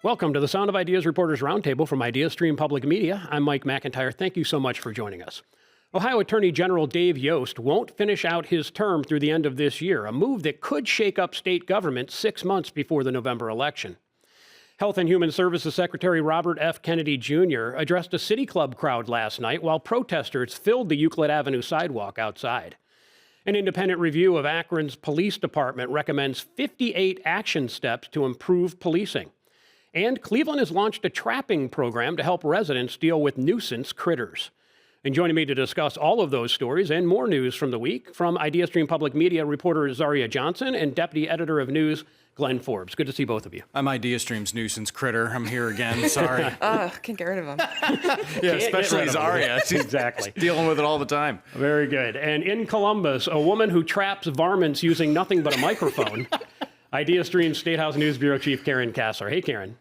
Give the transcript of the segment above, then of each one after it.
Welcome to the Sound of Ideas Reporters Roundtable from IdeaStream Public Media. I'm Mike McIntyre. Thank you so much for joining us. Ohio Attorney General Dave Yost won't finish out his term through the end of this year, a move that could shake up state government 6 months before the November election. Health and Human Services Secretary Robert F. Kennedy Jr. addressed a City Club crowd last night while protesters filled the Euclid Avenue sidewalk outside. An independent review of Akron's police department recommends 58 action steps to improve policing. And Cleveland has launched a trapping program to help residents deal with nuisance critters. And joining me to discuss all of those stories and more news from the week, from IdeaStream Public Media reporter Zaria Johnson and deputy editor of news Glenn Forbes. Good to see both of you. I'm IdeaStream's nuisance critter. I'm here again. Sorry. Can't get rid of him. Yeah, especially Zaria. She's Exactly. dealing with it all the time. Very good. And in Columbus, a woman who traps varmints using nothing but a microphone. IdeaStream State House News Bureau Chief Karen Kassler. Hey, Karen.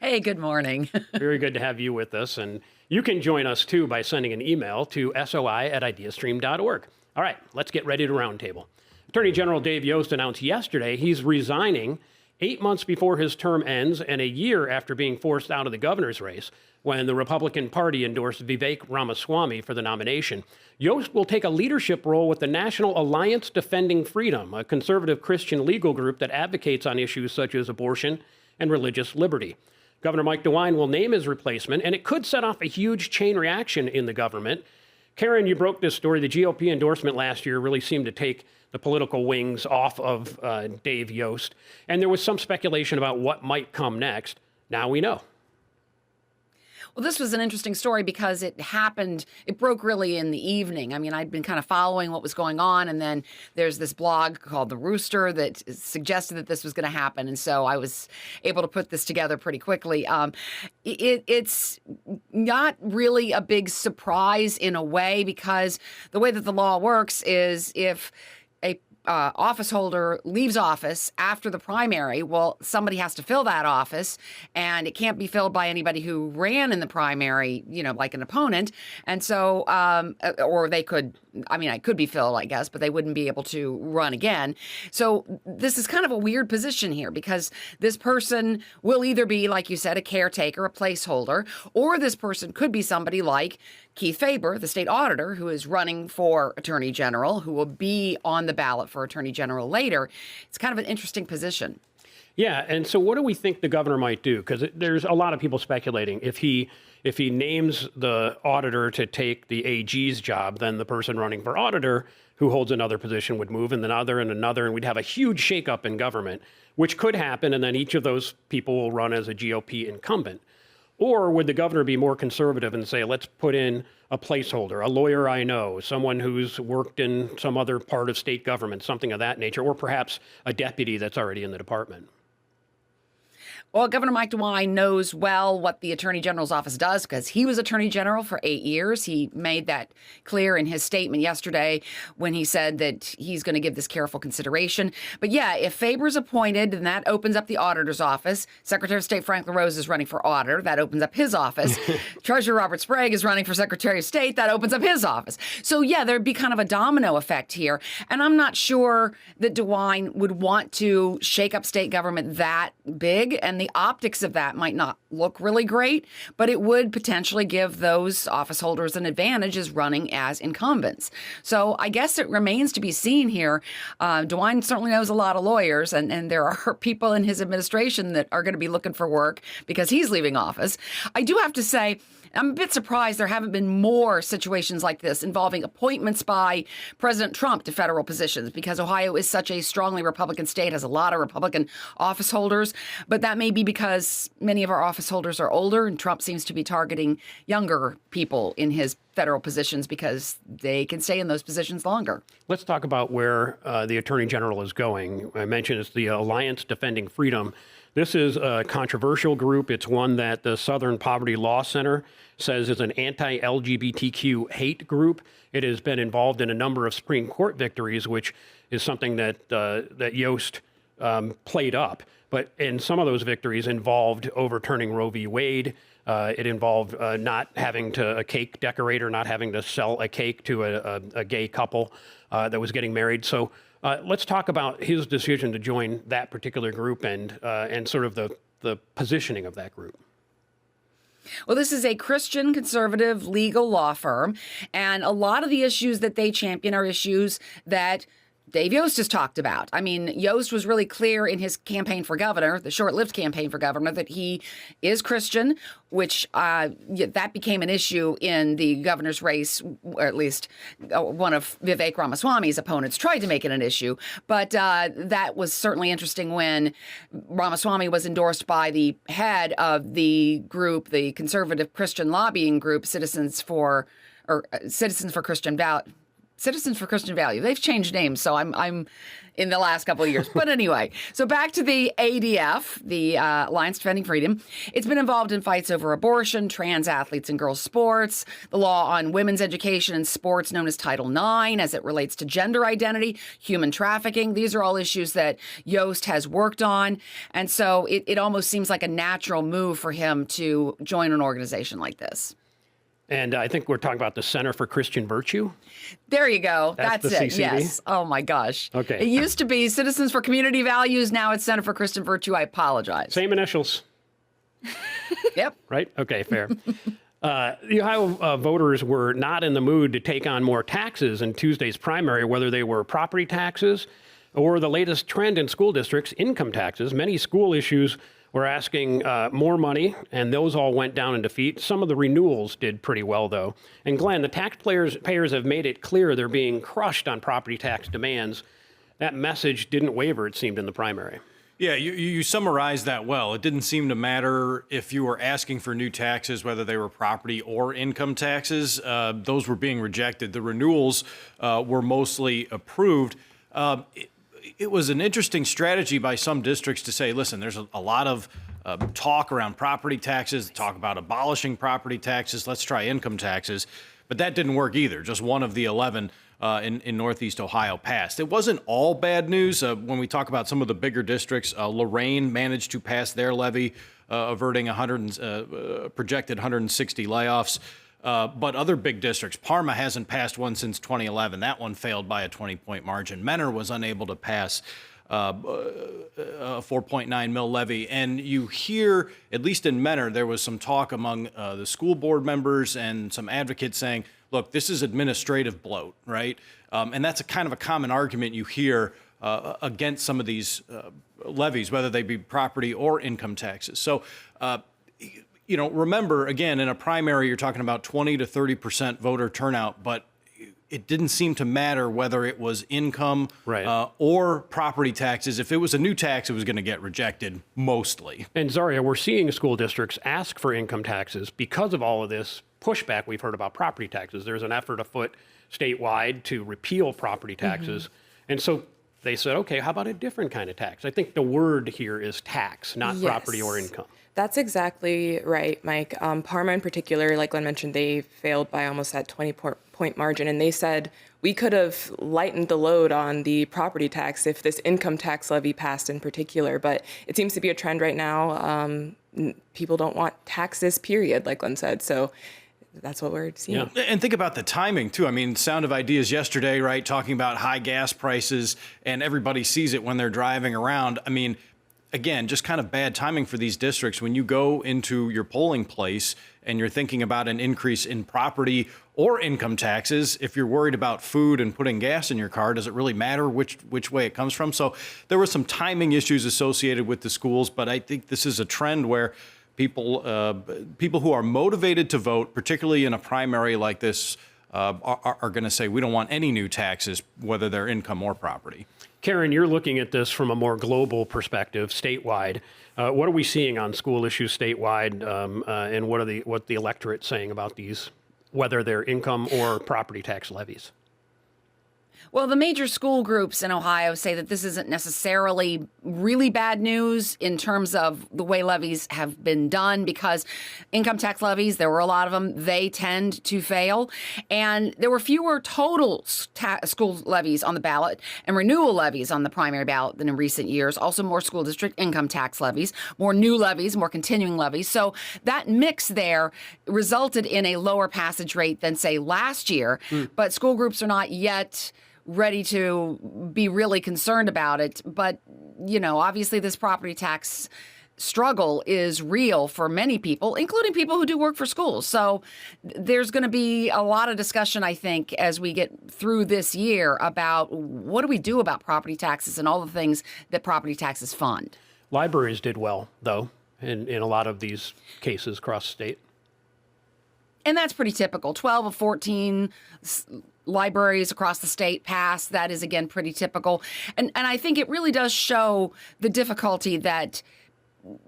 Hey, good morning. Very good to have you with us. And you can join us, too, by sending an email to soi@ideastream.org. All right, let's get ready to roundtable. Attorney General Dave Yost announced yesterday he's resigning 8 months before his term ends and a year after being forced out of the governor's race when the Republican Party endorsed Vivek Ramaswamy for the nomination. Yost will take a leadership role with the National Alliance Defending Freedom, a conservative Christian legal group that advocates on issues such as abortion and religious liberty. Governor Mike DeWine will name his replacement, and it could set off a huge chain reaction in the government. Karen, you broke this story. The GOP endorsement last year really seemed to take the political wings off of Dave Yost, and there was some speculation about what might come next. Now we know. Well, this was an interesting story because it broke really in the evening. I mean, I'd been kind of following what was going on, and then there's this blog called The Rooster that suggested that this was going to happen, and so I was able to put this together pretty quickly. It's not really a big surprise in a way, because the way that the law works is if a office holder leaves office after the primary, well, somebody has to fill that office, and it can't be filled by anybody who ran in the primary, like an opponent. And so, or they could, it could be filled, I guess, but they wouldn't be able to run again. So this is kind of a weird position here, because this person will either be, like you said, a caretaker, a placeholder, or this person could be somebody like Keith Faber, the state auditor, who is running for attorney general, who will be on the ballot for attorney general later. It's kind of an interesting position. Yeah, and so what do we think the governor might do? Because there's a lot of people speculating if he names the auditor to take the AG's job, then the person running for auditor who holds another position would move, and another, and we'd have a huge shakeup in government, which could happen, and then each of those people will run as a GOP incumbent. Or would the governor be more conservative and say, let's put in a placeholder, a lawyer I know, someone who's worked in some other part of state government, something of that nature, or perhaps a deputy that's already in the department? Well, Governor Mike DeWine knows well what the Attorney General's office does, because he was Attorney General for 8 years. He made that clear in his statement yesterday when he said that he's going to give this careful consideration. But yeah, if Faber's appointed, then that opens up the auditor's office. Secretary of State Frank LaRose is running for auditor. That opens up his office. Treasurer Robert Sprague is running for Secretary of State. That opens up his office. So yeah, there'd be kind of a domino effect here. And I'm not sure that DeWine would want to shake up state government that big, and the optics of that might not look really great, but it would potentially give those office holders an advantage as running as incumbents. So I guess it remains to be seen here. DeWine certainly knows a lot of lawyers, and there are people in his administration that are going to be looking for work because he's leaving office. I do have to say, I'm a bit surprised there haven't been more situations like this involving appointments by President Trump to federal positions, because Ohio is such a strongly Republican state, has a lot of Republican office holders. But that may be because many of our office holders are older, and Trump seems to be targeting younger people in his federal positions because they can stay in those positions longer. Let's talk about where the Attorney General is going. I mentioned it's the Alliance Defending Freedom. This is a controversial group. It's one that the Southern Poverty Law Center says is an anti-LGBTQ hate group. It has been involved in a number of Supreme Court victories, which is something that Yost played up. But in some of those victories involved overturning Roe v. Wade. It involved not having a cake decorator, not having to sell a cake to a gay couple that was getting married. So let's talk about his decision to join that particular group and sort of the the positioning of that group? Well, this is a Christian conservative legal law firm, and a lot of the issues that they champion are issues that Dave Yost has talked about. I mean, Yost was really clear in his campaign for governor, the short-lived campaign for governor, that he is Christian, which that became an issue in the governor's race, or at least one of Vivek Ramaswamy's opponents tried to make it an issue. But that was certainly interesting when Ramaswamy was endorsed by the head of the group, the conservative Christian lobbying group, Citizens for Christian Value. They've changed names, so I'm in the last couple of years. But anyway, so back to the ADF, the Alliance Defending Freedom. It's been involved in fights over abortion, trans athletes and girls' sports, the law on women's education and sports known as Title IX as it relates to gender identity, human trafficking. These are all issues that Yost has worked on. And so it almost seems like a natural move for him to join an organization like this. And I think we're talking about the Center for Christian Virtue. There you go. That's That's the it. CCV? Yes. Oh, my gosh. Okay. It used to be Citizens for Community Values. Now it's Center for Christian Virtue. I apologize. Same initials, Yep. right? Okay, fair. The Ohio voters were not in the mood to take on more taxes in Tuesday's primary, whether they were property taxes or the latest trend in school districts, income taxes. Many school issues were asking more money, and those all went down in defeat. Some of the renewals did pretty well, though. And Glenn, the taxpayers have made it clear they're being crushed on property tax demands. That message didn't waver, it seemed, in the primary. Yeah, you summarized that well. It didn't seem to matter if you were asking for new taxes, whether they were property or income taxes. Those were being rejected. The renewals were mostly approved. It was an interesting strategy by some districts to say, listen, there's a lot of talk around property taxes, talk about abolishing property taxes, let's try income taxes. But that didn't work either. Just one of the 11 in Northeast Ohio passed. It wasn't all bad news. When we talk about some of the bigger districts, Lorain managed to pass their levy, averting projected 160 layoffs. But other big districts, Parma hasn't passed one since 2011. That one failed by a 20-point margin. Mentor was unable to pass a 4.9 mil levy. And you hear, at least in Mentor, there was some talk among the school board members and some advocates saying, look, this is administrative bloat, right? And that's a kind of a common argument you hear against some of these levies, whether they be property or income taxes. So, remember, again, in a primary, you're talking about 20 to 30% voter turnout, but it didn't seem to matter whether it was income or property taxes. If it was a new tax, it was going to get rejected mostly. And Zaria, we're seeing school districts ask for income taxes because of all of this pushback we've heard about property taxes. There's an effort afoot statewide to repeal property taxes. And so they said, okay, how about a different kind of tax? I think the word here is tax, not property or income. That's exactly right, Mike. Parma in particular, like Glenn mentioned, they failed by almost that 20-point margin. And they said, we could have lightened the load on the property tax if this income tax levy passed in particular. But it seems to be a trend right now. People don't want taxes, period, like Glenn said. So that's what we're seeing. Yeah. And think about the timing, too. I mean, Sound of Ideas yesterday, right, talking about high gas prices, and everybody sees it when they're driving around. I mean, again, just kind of bad timing for these districts. When you go into your polling place and you're thinking about an increase in property or income taxes, if you're worried about food and putting gas in your car, does it really matter which way it comes from? So there were some timing issues associated with the schools, but I think this is a trend where people who are motivated to vote, particularly in a primary like this, are going to say, we don't want any new taxes, whether they're income or property. Karen, you're looking at this from a more global perspective, statewide. What are we seeing on school issues statewide, and what the electorate's saying about these, whether they're income or property tax levies? Well, the major school groups in Ohio say that this isn't necessarily really bad news in terms of the way levies have been done, because income tax levies, there were a lot of them, they tend to fail. And there were fewer total school levies on the ballot and renewal levies on the primary ballot than in recent years. Also more school district income tax levies, more new levies, more continuing levies. So that mix there resulted in a lower passage rate than, say, last year. But school groups are not yet ready to be really concerned about it. But, obviously this property tax struggle is real for many people, including people who do work for schools. So there's going to be a lot of discussion, I think, as we get through this year about what do we do about property taxes and all the things that property taxes fund. Libraries did well, though, in a lot of these cases across the state. And that's pretty typical. 12 of 14 libraries across the state passed. That is, again, pretty typical. And I think it really does show the difficulty that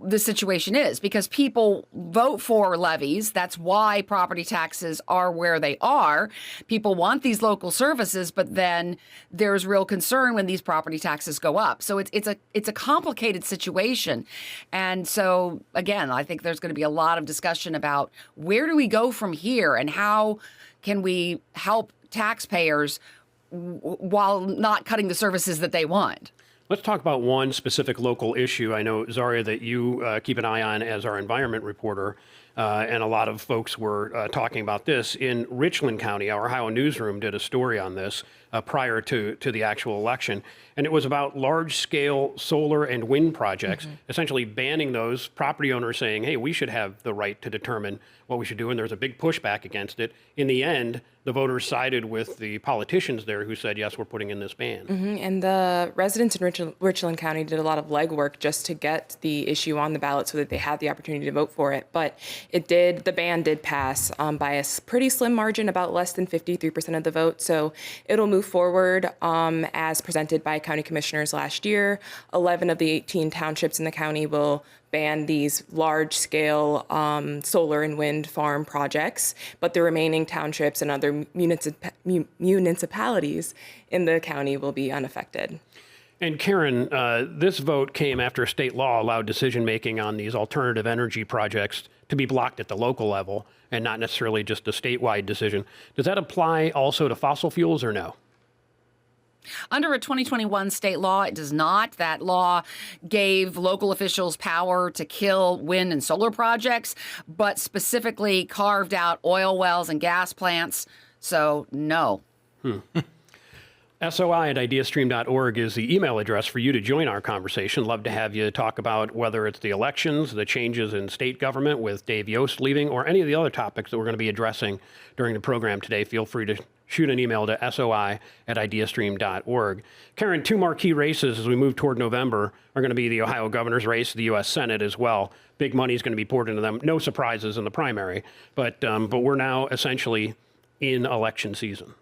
the situation is, because people vote for levies. That's why property taxes are where they are. People want these local services, but then there's real concern when these property taxes go up. So it's a complicated situation. And so, again, I think there's going to be a lot of discussion about where do we go from here and how can we help taxpayers while not cutting the services that they want. Let's talk about one specific local issue. I know, Zaria, that you keep an eye on as our environment reporter, and a lot of folks were talking about this. In Richland County, our Ohio newsroom did a story on this prior to the actual election, and it was about large-scale solar and wind projects, essentially banning those, property owners saying, hey, we should have the right to determine what we should do, and there's a big pushback against it. In the end, the voters sided with the politicians there who said, yes, we're putting in this ban. And the residents in Richland County did a lot of legwork just to get the issue on the ballot so that they had the opportunity to vote for it. But the ban did pass by a pretty slim margin, about less than 53% of the vote. So it'll move forward as presented by county commissioners last year. 11 of the 18 townships in the county will ban these large-scale solar and wind farm projects, but the remaining townships and other municipalities in the county will be unaffected. And Karen, this vote came after state law allowed decision-making on these alternative energy projects to be blocked at the local level and not necessarily just a statewide decision. Does that apply also to fossil fuels or no? Under a 2021 state law, it does not. That law gave local officials power to kill wind and solar projects, but specifically carved out oil wells and gas plants. So, no. SOI@ideastream.org is the email address for you to join our conversation. Love to have you talk about whether it's the elections, the changes in state government with Dave Yost leaving, or any of the other topics that we're going to be addressing during the program today. Feel free to shoot an email to SOI@ideastream.org. Karen, two marquee races as we move toward November are going to be the Ohio governor's race, the U.S. Senate as well. Big money is going to be poured into them. No surprises in the primary, but we're now essentially in election season.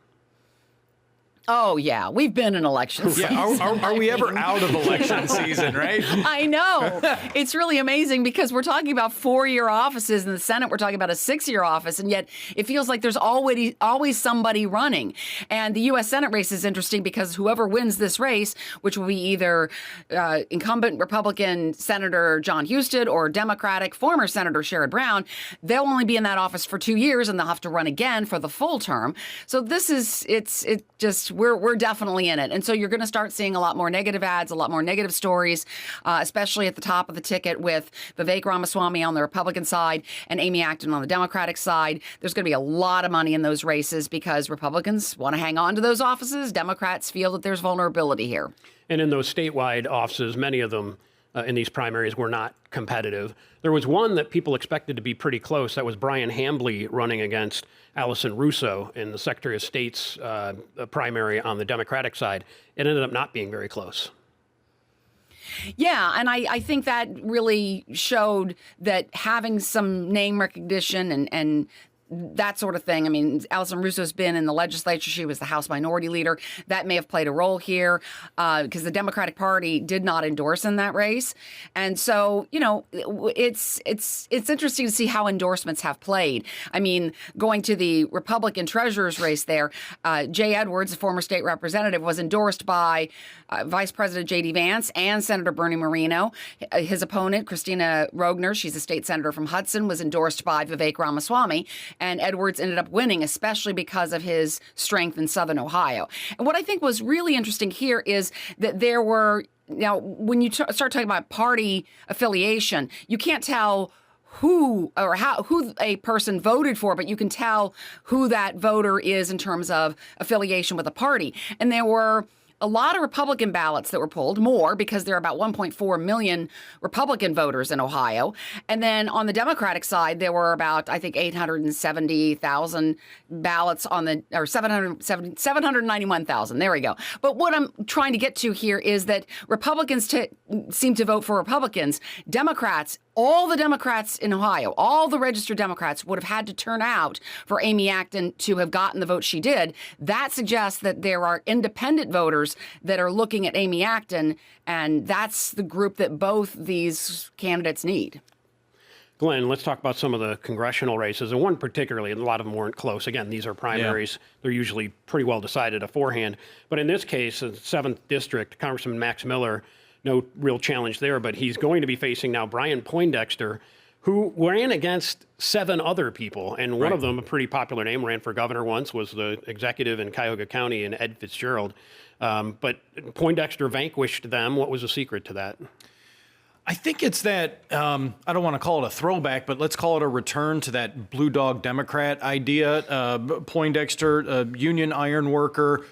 Oh, yeah. We've been in election season. Are we ever out of election season, right? I know. It's really amazing because we're talking about 4-year offices. In the Senate, we're talking about a 6-year office. And yet it feels like there's always somebody running. And the U.S. Senate race is interesting because whoever wins this race, which will be either incumbent Republican Senator John Husted or Democratic former Senator Sherrod Brown, they'll only be in that office for 2 years and they'll have to run again for the full term. So this is, we're definitely in it. And so you're going to start seeing a lot more negative ads, a lot more negative stories, especially at the top of the ticket with Vivek Ramaswamy on the Republican side and Amy Acton on the Democratic side. There's going to be a lot of money in those races because Republicans want to hang on to those offices. Democrats feel that there's vulnerability here. And in those statewide offices, many of them in these primaries were not competitive. There was one that people expected to be pretty close. That was Brian Hambly running against Allison Russo in the Secretary of State's primary on the Democratic side. It ended up not being very close. Yeah, and I think that really showed that having some name recognition and that sort of thing. I mean, Allison Russo's been in the legislature. She was the House Minority Leader. That may have played a role here because the Democratic Party did not endorse in that race. And so, you know, it's interesting to see how endorsements have played. I mean, going to the Republican treasurer's race there, Jay Edwards, a former state representative, was endorsed by Vice President J.D. Vance and Senator Bernie Moreno. His opponent, Christina Rogner, she's a state senator from Hudson, was endorsed by Vivek Ramaswamy. And Edwards ended up winning, especially because of his strength in Southern Ohio. And what I think was really interesting here is that there were, now, when you start talking about party affiliation, you can't tell who a person voted for, but you can tell who that voter is in terms of affiliation with a party. And there were a lot of Republican ballots that were pulled, more because there are about 1.4 million Republican voters in Ohio. And then on the Democratic side, there were about, I think, 870,000 ballots or 791,000. There we go. But what I'm trying to get to here is that Republicans seem to vote for Republicans. Democrats, all the Democrats in Ohio, all the registered Democrats would have had to turn out for Amy Acton to have gotten the vote she did. That suggests that there are independent voters that are looking at Amy Acton, and that's the group that both these candidates need. Glenn, let's talk about some of the congressional races, and one particularly, a lot of them weren't close. Again, these are primaries. Yeah. They're usually pretty well decided beforehand. But in this case, in the 7th District, Congressman Max Miller, no real challenge there, but he's going to be facing now Brian Poindexter, who ran against 7 other people. And one of them, a pretty popular name, ran for governor once, was the executive in Cuyahoga County, and Ed Fitzgerald. But Poindexter vanquished them. What was the secret to that? I think it's that, I don't want to call it a throwback, but let's call it a return to that blue dog Democrat idea. Poindexter, union iron worker,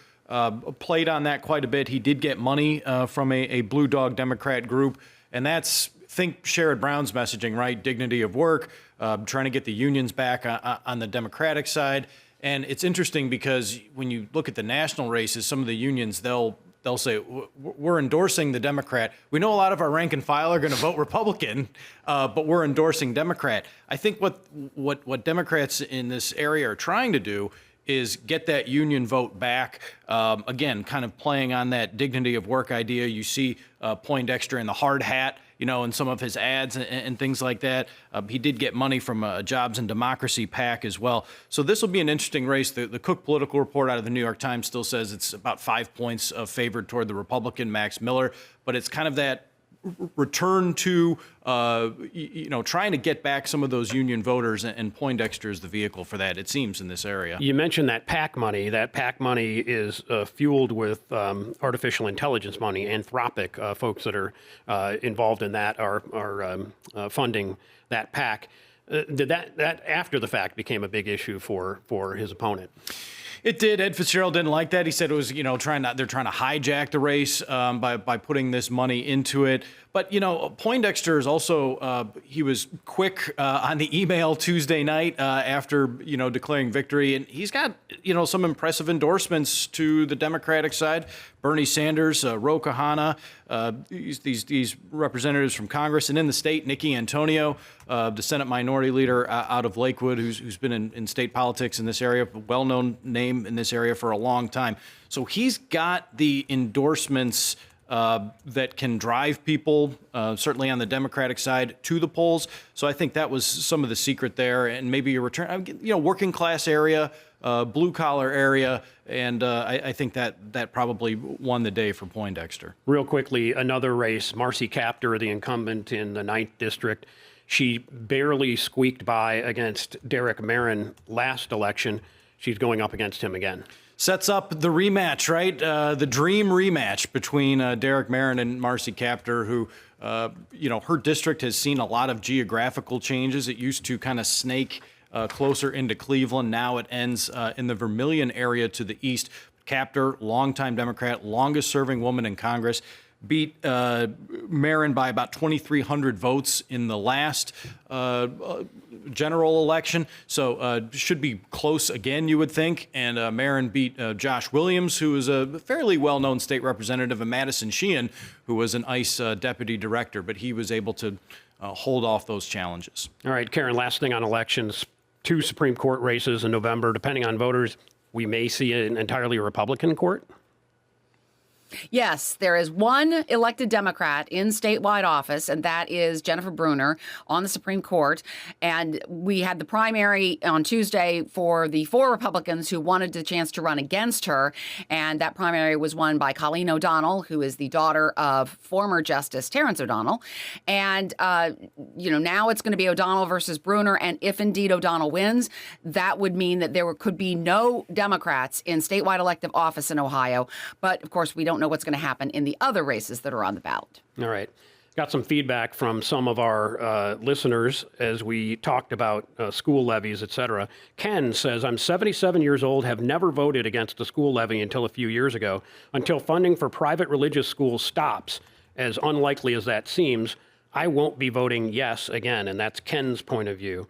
played on that quite a bit. He did get money from a blue dog Democrat group, and that's, think Sherrod Brown's messaging, right? Dignity of work, trying to get the unions back on the Democratic side. And it's interesting because when you look at the national races, some of the unions, they'll say, we're endorsing the Democrat. We know a lot of our rank and file are going to vote Republican, but we're endorsing Democrat. I think what Democrats in this area are trying to do is get that union vote back. Again, kind of playing on that dignity of work idea. You see Poindexter in the hard hat, in some of his ads and things like that. He did get money from a Jobs and Democracy PAC as well. So this will be an interesting race. The Cook Political Report out of the New York Times still says it's about 5 points favored toward the Republican Max Miller, but it's kind of that return to, trying to get back some of those union voters, and Poindexter is the vehicle for that, it seems, in this area. You mentioned that PAC money. That PAC money is fueled with artificial intelligence money. Anthropic, folks that are involved in that are funding that PAC. Did that after the fact became a big issue for his opponent? It did. Ed Fitzgerald didn't like that. He said it was, they're trying to hijack the race by putting this money into it. But, Poindexter is also, he was quick on the email Tuesday night after, declaring victory. And he's got, some impressive endorsements to the Democratic side. Bernie Sanders, Ro Khanna, these representatives from Congress, and in the state, Nikki Antonio, the Senate Minority Leader out of Lakewood, who's been in state politics in this area, a well-known name in this area for a long time. So he's got the endorsements that can drive people, certainly on the Democratic side, to the polls. So I think that was some of the secret there, and maybe a return, working class area, blue collar area, and I think that probably won the day for Poindexter. Real quickly, another race, Marcy Kaptur, the incumbent in the 9th District. She barely squeaked by against Derek Marin last election. She's going up against him again. Sets up the rematch, right? The dream rematch between Derek Marin and Marcy Kaptur, who, her district has seen a lot of geographical changes. It used to kind of snake closer into Cleveland. Now it ends in the Vermilion area to the east. Kaptur, longtime Democrat, longest serving woman in Congress, beat Marin by about 2,300 votes in the last general election. So should be close again, you would think. And Marin beat Josh Williams, who is a fairly well-known state representative, and Madison Sheehan, who was an ICE deputy director. But he was able to hold off those challenges. All right, Karen, last thing on elections. 2 Supreme Court races in November. Depending on voters, we may see an entirely Republican court. Yes, there is one elected Democrat in statewide office, and that is Jennifer Brunner on the Supreme Court. And we had the primary on Tuesday for the 4 Republicans who wanted the chance to run against her. And that primary was won by Colleen O'Donnell, who is the daughter of former Justice Terrence O'Donnell. And, now it's going to be O'Donnell versus Brunner. And if indeed O'Donnell wins, that would mean that there could be no Democrats in statewide elective office in Ohio. But, of course, we don't know what's going to happen in the other races that are on the ballot. All right. got some feedback from some of our listeners as we talked about school levies, et cetera. Ken says, I'm 77 years old, have never voted against a school levy until a few years ago. Until funding for private religious schools stops, as unlikely as that seems, I won't be voting yes again. And that's Ken's point of view.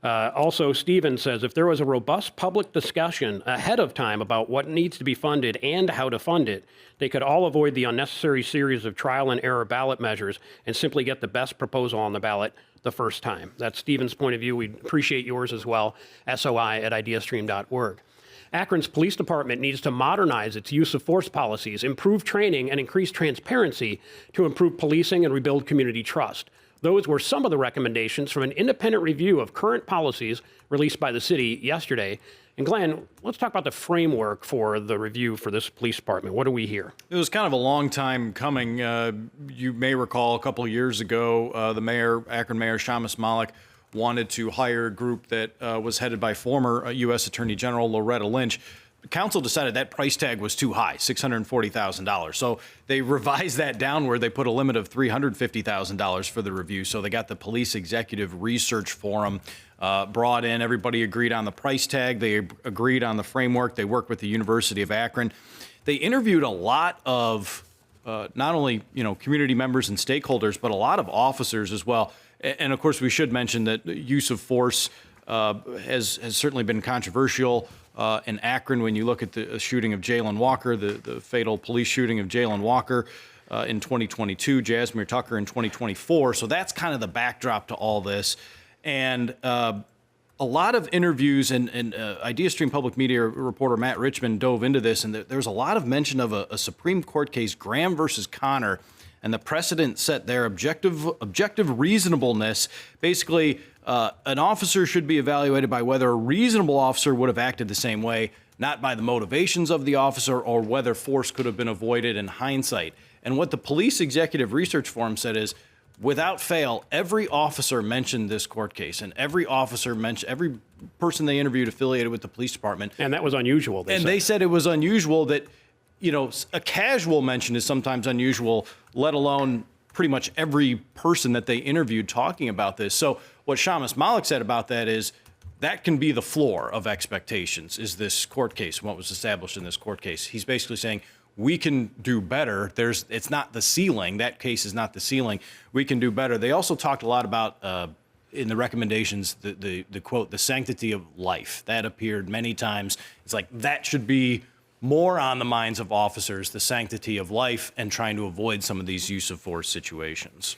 Also, Stephen says, if there was a robust public discussion ahead of time about what needs to be funded and how to fund it, they could all avoid the unnecessary series of trial and error ballot measures and simply get the best proposal on the ballot the first time. That's Stephen's point of view. We'd appreciate yours as well, SOI@ideastream.org. Akron's police department needs to modernize its use of force policies, improve training, and increase transparency to improve policing and rebuild community trust. Those were some of the recommendations from an independent review of current policies released by the city yesterday. And Glenn, let's talk about the framework for the review for this police department. What do we hear? It was kind of a long time coming. You may recall a couple of years ago, the mayor, Akron Mayor Shamus Malik, wanted to hire a group that was headed by former U.S. Attorney General Loretta Lynch. Council decided that price tag was too high, $640,000. So they revised that downward. They put a limit of $350,000 for the review. So they got the Police Executive Research Forum brought in. Everybody agreed on the price tag. They agreed on the framework. They worked with the University of Akron. They interviewed a lot of not only community members and stakeholders, but a lot of officers as well. And of course, we should mention that the use of force has certainly been controversial in Akron. When you look at the shooting of Jayland Walker, the fatal police shooting of Jayland Walker in 2022, Jasmine Tucker in 2024. So that's kind of the backdrop to all this. And a lot of interviews, and IdeaStream Public Media reporter Matt Richmond dove into this, and there's a lot of mention of a Supreme Court case, Graham versus Connor, and the precedent set there, objective reasonableness. Basically, an officer should be evaluated by whether a reasonable officer would have acted the same way, not by the motivations of the officer or whether force could have been avoided in hindsight. And what the Police Executive Research Forum said is, without fail, every officer mentioned this court case, and every person they interviewed affiliated with the police department. And that was unusual. They said it was unusual that, a casual mention is sometimes unusual, let alone pretty much every person that they interviewed talking about this. So what Shamus Malik said about that is that can be the floor of expectations, is this court case, what was established in this court case. He's basically saying, we can do better. It's not the ceiling. That case is not the ceiling. We can do better. They also talked a lot about, in the recommendations, the quote, the sanctity of life. That appeared many times. It's like that should be more on the minds of officers, the sanctity of life, and trying to avoid some of these use of force situations.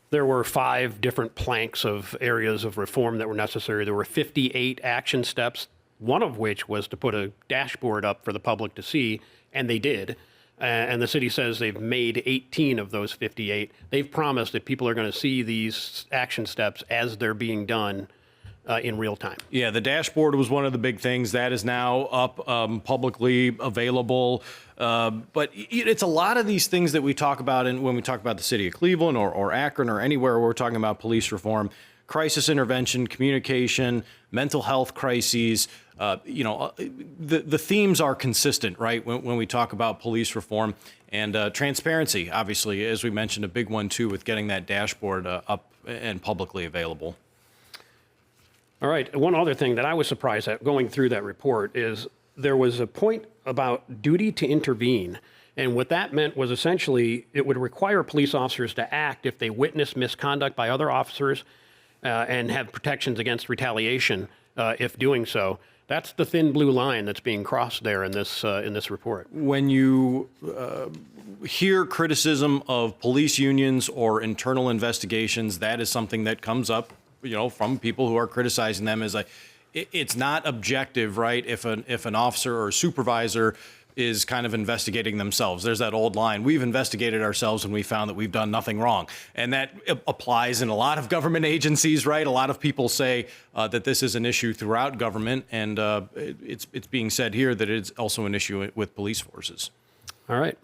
There were 5 different planks of areas of reform that were necessary. There were 58 action steps, one of which was to put a dashboard up for the public to see, and they did. And the city says they've made 18 of those 58. They've promised that people are going to see these action steps as they're being done in real time. Yeah, the dashboard was one of the big things. That is now up publicly available. But it's a lot of these things that we talk about when we talk about the city of Cleveland or Akron or anywhere where we're talking about police reform: crisis intervention, communication, mental health crises. The themes are consistent, right, when we talk about police reform. And transparency, obviously, as we mentioned, a big one, too, with getting that dashboard up and publicly available. All right. One other thing that I was surprised at going through that report is there was a point about duty to intervene. And what that meant was essentially it would require police officers to act if they witness misconduct by other officers and have protections against retaliation if doing so. That's the thin blue line that's being crossed there in this report. When you hear criticism of police unions or internal investigations, that is something that comes up, from people who are criticizing them. Is like, it's not objective, right? If an officer or a supervisor is kind of investigating themselves. There's that old line, we've investigated ourselves and we found that we've done nothing wrong. And that applies in a lot of government agencies, right? A lot of people say that this is an issue throughout government, and it's being said here that it's also an issue with police forces. All right.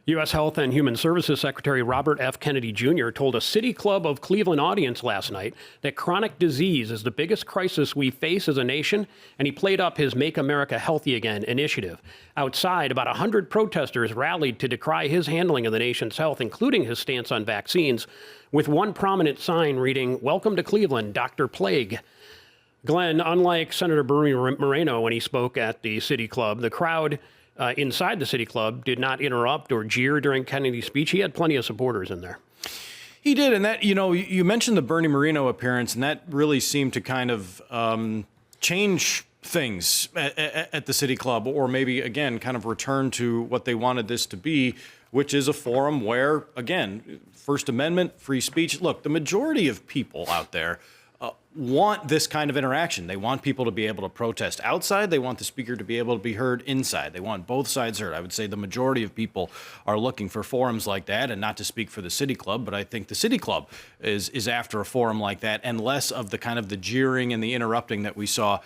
U.S. Health and Human Services Secretary Robert F. Kennedy Jr. told a City Club of Cleveland audience last night that chronic disease is the biggest crisis we face as a nation, and he played up his Make America Healthy Again initiative. Outside, about 100 protesters rallied to decry his handling of the nation's health, including his stance on vaccines, with one prominent sign reading, "Welcome to Cleveland, Dr. Plague." Glenn, unlike Senator Bernie Moreno when he spoke at the City Club, the crowd inside the City Club did not interrupt or jeer during Kennedy's speech. He had plenty of supporters in there. He did, and that, you mentioned the Bernie Moreno appearance, and that really seemed to kind of change things at the City Club, or maybe, again, kind of return to what they wanted this to be, which is a forum where, again, First Amendment, free speech. Look, the majority of people out there want this kind of interaction. They want people to be able to protest outside. They want the speaker to be able to be heard inside. They want both sides heard. I would say the majority of people are looking for forums like that, and not to speak for the City Club, but I think the City Club is after a forum like that, and less of the kind of the jeering and the interrupting that we saw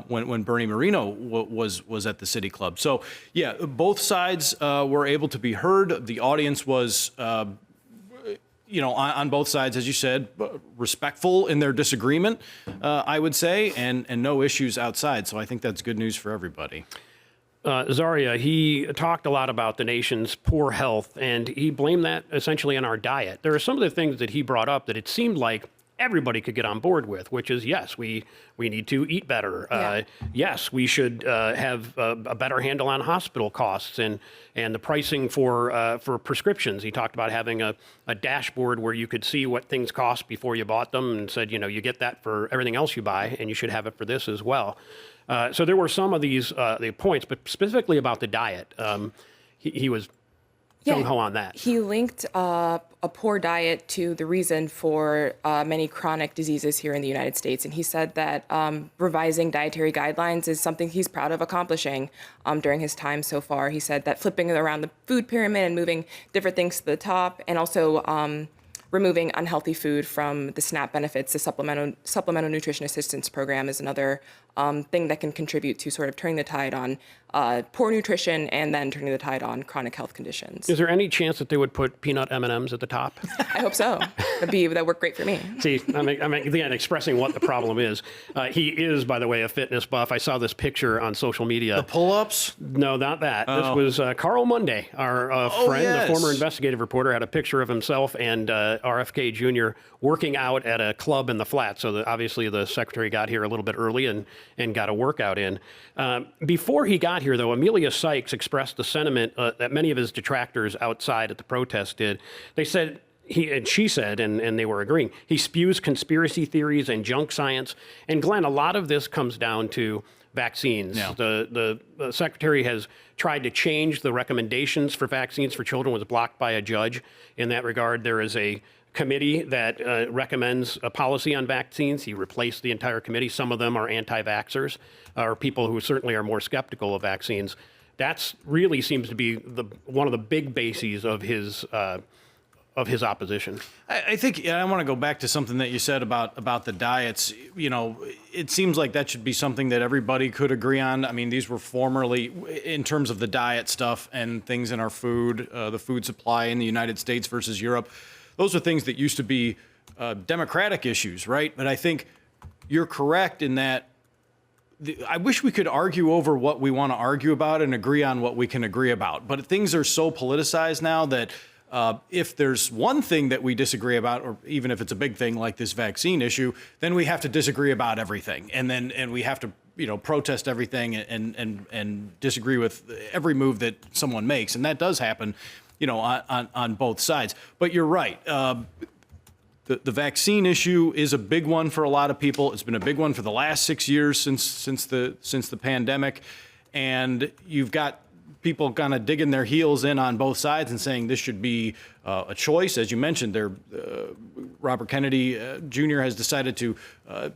when Bernie Moreno was at the City Club. So, yeah, both sides were able to be heard. The audience was on both sides, as you said, respectful in their disagreement, I would say, and no issues outside. So I think that's good news for everybody. Zaria, he talked a lot about the nation's poor health, and he blamed that essentially on our diet. There are some of the things that he brought up that it seemed like everybody could get on board with, which is, yes, we need to eat better. Yeah. Yes, we should have a better handle on hospital costs and the pricing for prescriptions. He talked about having a dashboard where you could see what things cost before you bought them, and said, you get that for everything else you buy, and you should have it for this as well. So there were some of these the points, but specifically about the diet. He was gung-ho on that. He linked a poor diet to the reason for many chronic diseases here in the United States. And he said that revising dietary guidelines is something he's proud of accomplishing during his time so far. He said that flipping around the food pyramid and moving different things to the top, and also removing unhealthy food from the SNAP benefits, the Supplemental Nutrition Assistance Program, is another thing that can contribute to sort of turning the tide on poor nutrition and then turning the tide on chronic health conditions. Is there any chance that they would put peanut M&Ms at the top? I hope so. That'd work great for me. See, I'm again expressing what the problem is. He is, by the way, a fitness buff. I saw this picture on social media. The pull-ups? No, not that. Oh. This was Carl Monday, our friend, yes. the former investigative reporter, had a picture of himself and RFK Jr. working out at a club in the Flats. So obviously the secretary got here a little bit early and got a workout in. Before he got here, though, Amelia Sykes expressed the sentiment that many of his detractors outside at the protest did. They said, she said, and they were agreeing, he spews conspiracy theories and junk science. And Glenn, a lot of this comes down to vaccines. Yeah. The secretary has tried to change the recommendations for vaccines for children, was blocked by a judge. In that regard, there is a committee that recommends a policy on vaccines. He replaced the entire committee. Some of them are anti-vaxxers, or people who certainly are more skeptical of vaccines. That's really seems to be one of the big bases of his opposition. I think, I want to go back to something that you said about the diets. It seems like that should be something that everybody could agree on. I mean, these were formerly, in terms of the diet stuff and things in our food, the food supply in the United States versus Europe, those are things that used to be democratic issues, right? But I think you're correct in that I wish we could argue over what we want to argue about and agree on what we can agree about. But things are so politicized now that if there's one thing that we disagree about, or even if it's a big thing like this vaccine issue, then we have to disagree about everything. And we have to, protest everything and disagree with every move that someone makes. And that does happen, on both sides. But you're right. The vaccine issue is a big one for a lot of people. It's been a big one for the last 6 years since the pandemic, and you've got people kind of digging their heels in on both sides and saying this should be a choice. As you mentioned, Robert Kennedy Jr. has decided to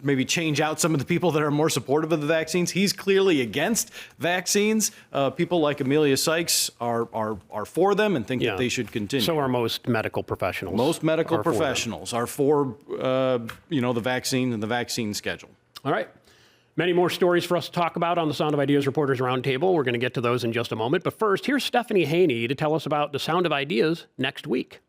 maybe change out some of the people that are more supportive of the vaccines. He's clearly against vaccines. People like Amelia Sykes are for them and think that they should continue. So are most medical professionals. Most medical professionals are for the vaccine and the vaccine schedule. All right. Many more stories for us to talk about on the Sound of Ideas Reporters Roundtable. We're going to get to those in just a moment. But first, here's Stephanie Haney to tell us about the Sound of Ideas next week.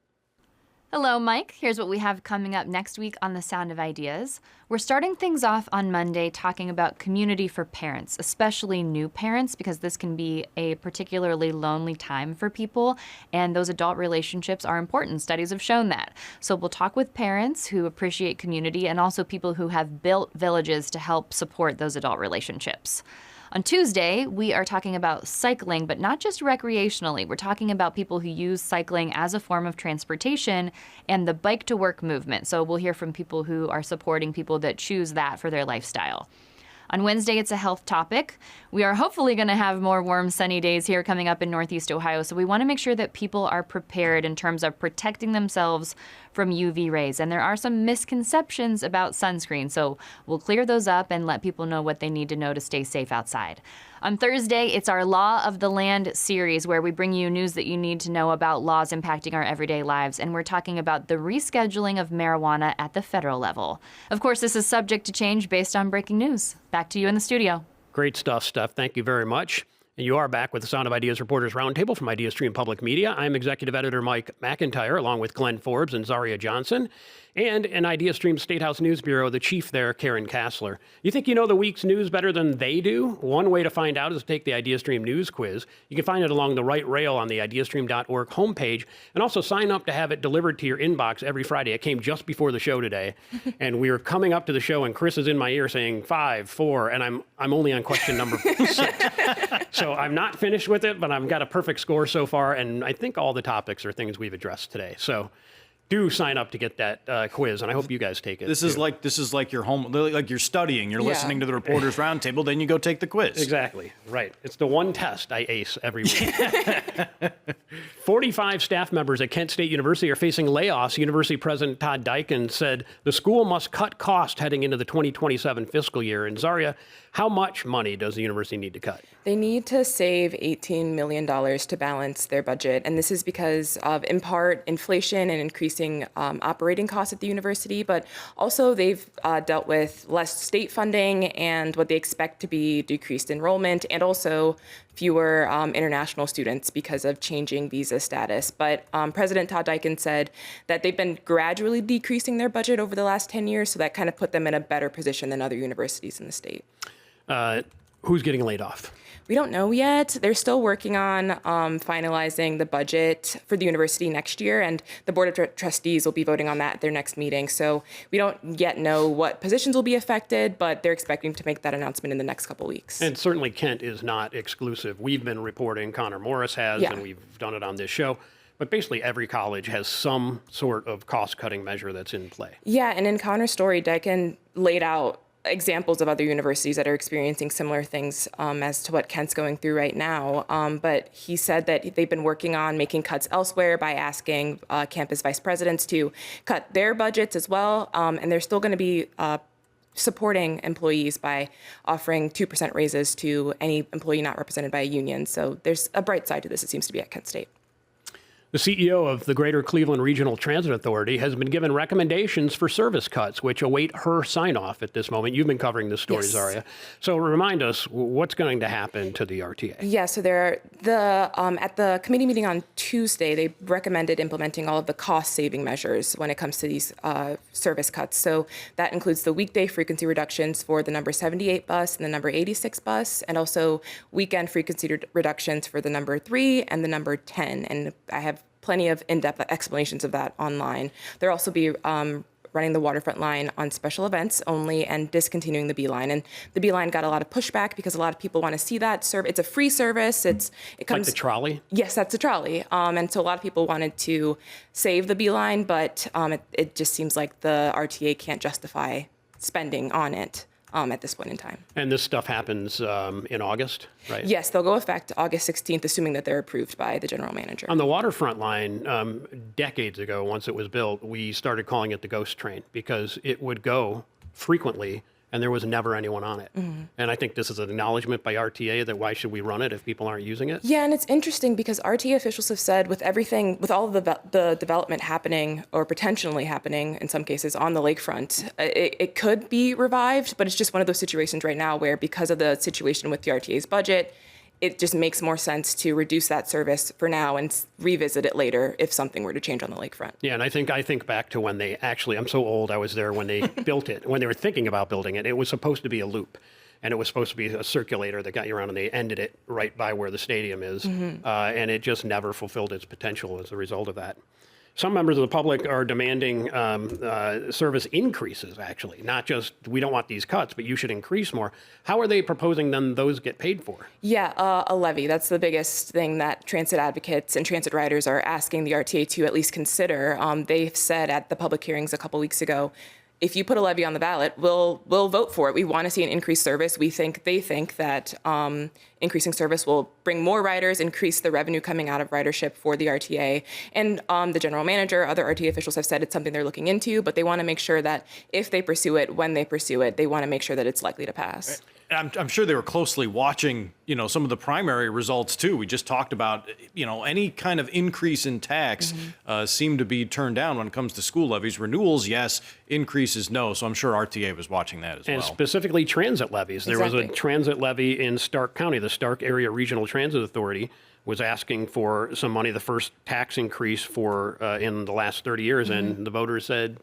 Hello, Mike. Here's what we have coming up next week on The Sound of Ideas. We're starting things off on Monday talking about community for parents, especially new parents, because this can be a particularly lonely time for people, and those adult relationships are important. Studies have shown that. So we'll talk with parents who appreciate community and also people who have built villages to help support those adult relationships. On Tuesday, we are talking about cycling, but not just recreationally. We're talking about people who use cycling as a form of transportation and the bike to work movement. So we'll hear from people who are supporting people that choose that for their lifestyle. On Wednesday, it's a health topic. We are hopefully going to have more warm, sunny days here coming up in Northeast Ohio, so we want to make sure that people are prepared in terms of protecting themselves from UV rays. And there are some misconceptions about sunscreen, so we'll clear those up and let people know what they need to know to stay safe outside. On Thursday, it's our Law of the Land series, where we bring you news that you need to know about laws impacting our everyday lives, and we're talking about the rescheduling of marijuana at the federal level. Of course, this is subject to change based on breaking news. Back to you in the studio. Great stuff, Steph. Thank you very much. And you are back with the Sound of Ideas Reporters Roundtable from IdeaStream Public Media. I'm Executive Editor Mike McIntyre, along with Glenn Forbes and Zaria Johnson. And in IdeaStream State House News Bureau, the chief there, Karen Kassler. You think you know the week's news better than they do? One way to find out is to take the IdeaStream News Quiz. You can find it along the right rail on the IdeaStream.org homepage, and also sign up to have it delivered to your inbox every Friday. It came just before the show today, and we were coming up to the show, and Chris is in my ear saying 5, 4, and I'm only on question number 6. So I'm not finished with it, but I've got a perfect score so far, and I think all the topics are things we've addressed today. So do sign up to get that quiz, and I hope you guys take it. This is like your home, like you're studying. You're listening to the Reporters Roundtable, then you go take the quiz. Exactly, right. It's the one test I ace every week. 45 staff members at Kent State University are facing layoffs. University President Todd Dykin said the school must cut costs heading into the 2027 fiscal year. And Zaria, how much money does the university need to cut? They need to save $18 million to balance their budget. And this is because of, in part, inflation and increasing operating costs at the university. But also they've dealt with less state funding and what they expect to be decreased enrollment, and also fewer international students because of changing visa status. But President Todd Dykin said that they've been gradually decreasing their budget over the last 10 years. So that kind of put them in a better position than other universities in the state. Who's getting laid off? We don't know yet. They're still working on finalizing the budget for the university next year, and the Board of Trustees will be voting on that at their next meeting. So we don't yet know what positions will be affected, but they're expecting to make that announcement in the next couple weeks. And certainly Kent is not exclusive. We've been reporting, Connor Morris has, and we've done it on this show. But basically every college has some sort of cost-cutting measure that's in play. Yeah, and in Connor's story, Dykin laid out examples of other universities that are experiencing similar things as to what Kent's going through right now. But he said that they've been working on making cuts elsewhere by asking campus vice presidents to cut their budgets as well. And they're still going to be supporting employees by offering 2% raises to any employee not represented by a union. So there's a bright side to this, it seems to be, at Kent State. The CEO of the Greater Cleveland Regional Transit Authority has been given recommendations for service cuts, which await her sign-off at this moment. You've been covering this story, Zaria. So remind us, what's going to happen to the RTA? Yeah, so at the committee meeting on Tuesday, they recommended implementing all of the cost-saving measures when it comes to these service cuts. So that includes the weekday frequency reductions for the number 78 bus and the number 86 bus, and also weekend frequency reductions for the number 3 and the number 10. And I have plenty of in-depth explanations of that online. There'll also be running the waterfront line on special events only and discontinuing the B line. And the B line got a lot of pushback because a lot of people want to see that. It's a free service. It comes like the trolley? Yes, that's a trolley. And so a lot of people wanted to save the B line, but it just seems like the RTA can't justify spending on it at this point in time. And this stuff happens in August, right? Yes, they'll go effect August 16th, assuming that they're approved by the general manager. On the waterfront line, decades ago, once it was built, we started calling it the ghost train because it would go frequently and there was never anyone on it. And I think this is an acknowledgement by RTA that why should we run it if people aren't using it? Yeah, and it's interesting because RTA officials have said with everything, with all of the development happening or potentially happening in some cases on the lakefront, it could be revived, but it's just one of those situations right now where because of the situation with the RTA's budget, it just makes more sense to reduce that service for now and revisit it later if something were to change on the lakefront. Yeah, and I think back to when they actually, I'm so old, I was there when they built it, when they were thinking about building it. It was supposed to be a loop, and it was supposed to be a circulator that got you around, and they ended it right by where the stadium is, and it just never fulfilled its potential as a result of that. Some members of the public are demanding service increases, actually, not just we don't want these cuts, but you should increase more. How are they proposing then those get paid for? Yeah, a levy. That's the biggest thing that transit advocates and transit riders are asking the RTA to at least consider. They've said at the public hearings a couple weeks ago, if you put a levy on the ballot, we'll vote for it. We want to see an increased service. They think that increasing service will bring more riders, increase the revenue coming out of ridership for the RTA. And the general manager, other RTA officials have said it's something they're looking into, but they want to make sure that if they pursue it, when they pursue it, they want to make sure that it's likely to pass. I'm sure they were closely watching, some of the primary results too. We just talked about, any kind of increase in tax seemed to be turned down when it comes to school levies. Renewals, yes. Increases, no. So I'm sure RTA was watching that as well. And specifically transit levies. There was a transit levy in Stark County. The Stark Area Regional Transit Authority was asking for some money, the first tax increase for in the last 30 years, and the voters said,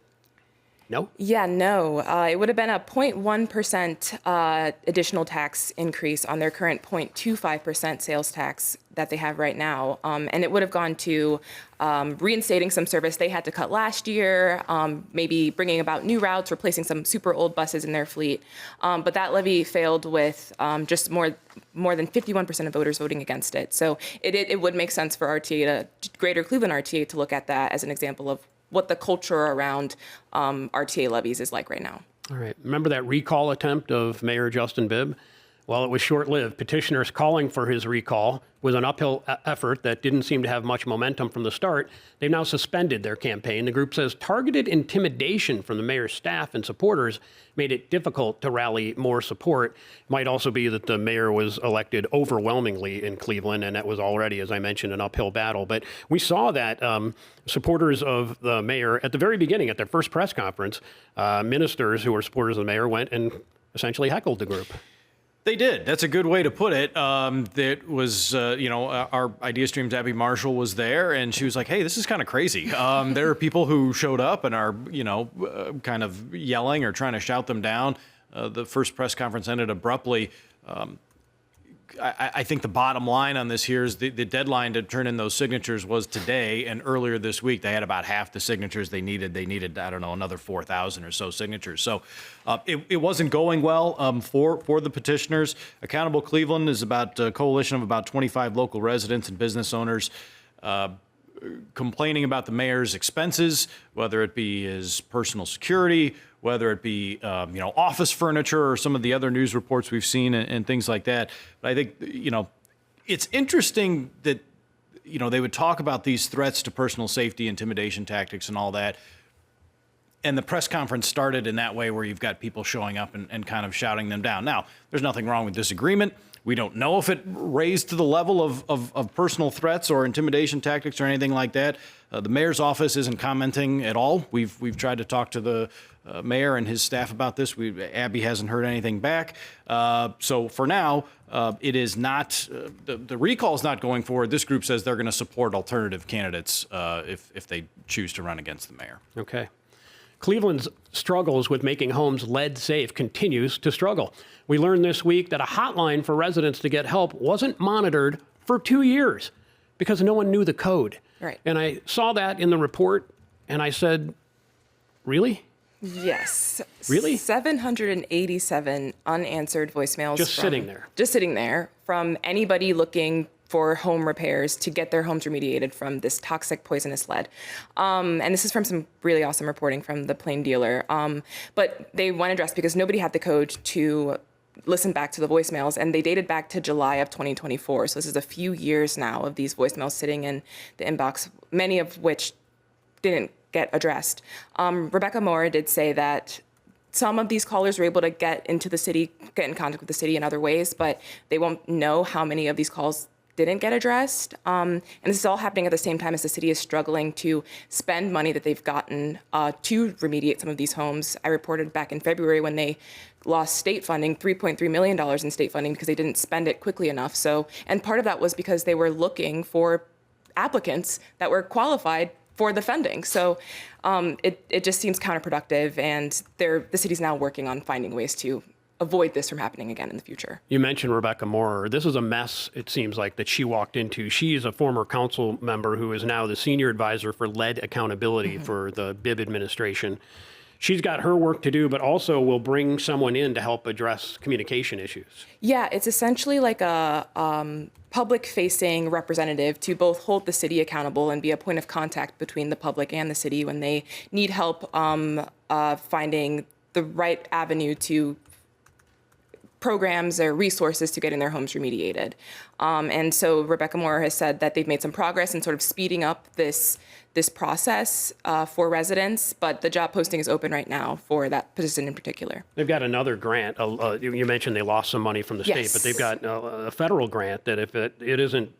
no? Yeah, no. It would have been a 0.1% additional tax increase on their current 0.25% sales tax that they have right now. And it would have gone to reinstating some service they had to cut last year, maybe bringing about new routes, replacing some super old buses in their fleet. But that levy failed with just more than 51% of voters voting against it. So it would make sense for RTA Greater Cleveland RTA to look at that as an example of what the culture around RTA levies is like right now. All right. Remember that recall attempt of Mayor Justin Bibb? Well, it was short-lived. Petitioners calling for his recall was an uphill effort that didn't seem to have much momentum from the start. They've now suspended their campaign. The group says targeted intimidation from the mayor's staff and supporters made it difficult to rally more support. It might also be that the mayor was elected overwhelmingly in Cleveland, and that was already, as I mentioned, an uphill battle. But we saw that supporters of the mayor, at the very beginning, at their first press conference, ministers who were supporters of the mayor went and essentially heckled the group. They did. That's a good way to put it. That was, our Idea Stream's Abby Marshall was there, and she was like, hey, this is kind of crazy. There are people who showed up and are, kind of yelling or trying to shout them down. The first press conference ended abruptly. I think the bottom line on this here is the deadline to turn in those signatures was today, and earlier this week they had about half the signatures they needed. They needed, I don't know, another 4,000 or so signatures. So it wasn't going well for the petitioners. Accountable Cleveland is about a coalition of about 25 local residents and business owners complaining about the mayor's expenses, whether it be his personal security, whether it be, office furniture or some of the other news reports we've seen and things like that. But I think, it's interesting that, they would talk about these threats to personal safety, intimidation tactics and all that. And the press conference started in that way where you've got people showing up and kind of shouting them down. Now, there's nothing wrong with disagreement. We don't know if it raised to the level of personal threats or intimidation tactics or anything like that. The mayor's office isn't commenting at all. We've tried to talk to the mayor and his staff about this. Abby hasn't heard anything back. So for now, it is not the recall is not going forward. This group says they're going to support alternative candidates if they choose to run against the mayor. Okay. Cleveland's struggles with making homes lead safe continues to struggle. We learned this week that a hotline for residents to get help wasn't monitored for 2 years because no one knew the code. Right. And I saw that in the report and I said, really? Yes. Really? 787 unanswered voicemails. Just sitting there. Just sitting there from anybody looking for home repairs to get their homes remediated from this toxic poisonous lead. And this is from some really awesome reporting from the Plain Dealer. But they went addressed because nobody had the code to listen back to the voicemails, and they dated back to July of 2024. So this is a few years now of these voicemails sitting in the inbox, many of which didn't get addressed. Rebecca Moore did say that some of these callers were able to get in contact with the city in other ways, but they won't know how many of these calls didn't get addressed. And this is all happening at the same time as the city is struggling to spend money that they've gotten to remediate some of these homes. I reported back in February when they lost state funding, $3.3 million in state funding because they didn't spend it quickly enough. So, and part of that was because they were looking for applicants that were qualified for the funding. So it just seems counterproductive, and the city's now working on finding ways to avoid this from happening again in the future. You mentioned Rebecca Moore. This is a mess, it seems like, that she walked into. She is a former council member who is now the senior advisor for lead accountability for the Bibb administration. She's got her work to do, but also will bring someone in to help address communication issues. Yeah, it's essentially like a public-facing representative to both hold the city accountable and be a point of contact between the public and the city when they need help finding the right avenue to programs or resources to getting their homes remediated. And so Rebecca Moore has said that they've made some progress in sort of speeding up this process for residents, but the job posting is open right now for that position in particular. They've got another grant. You mentioned they lost some money from the state, Yes. but they've got a federal grant that if it isn't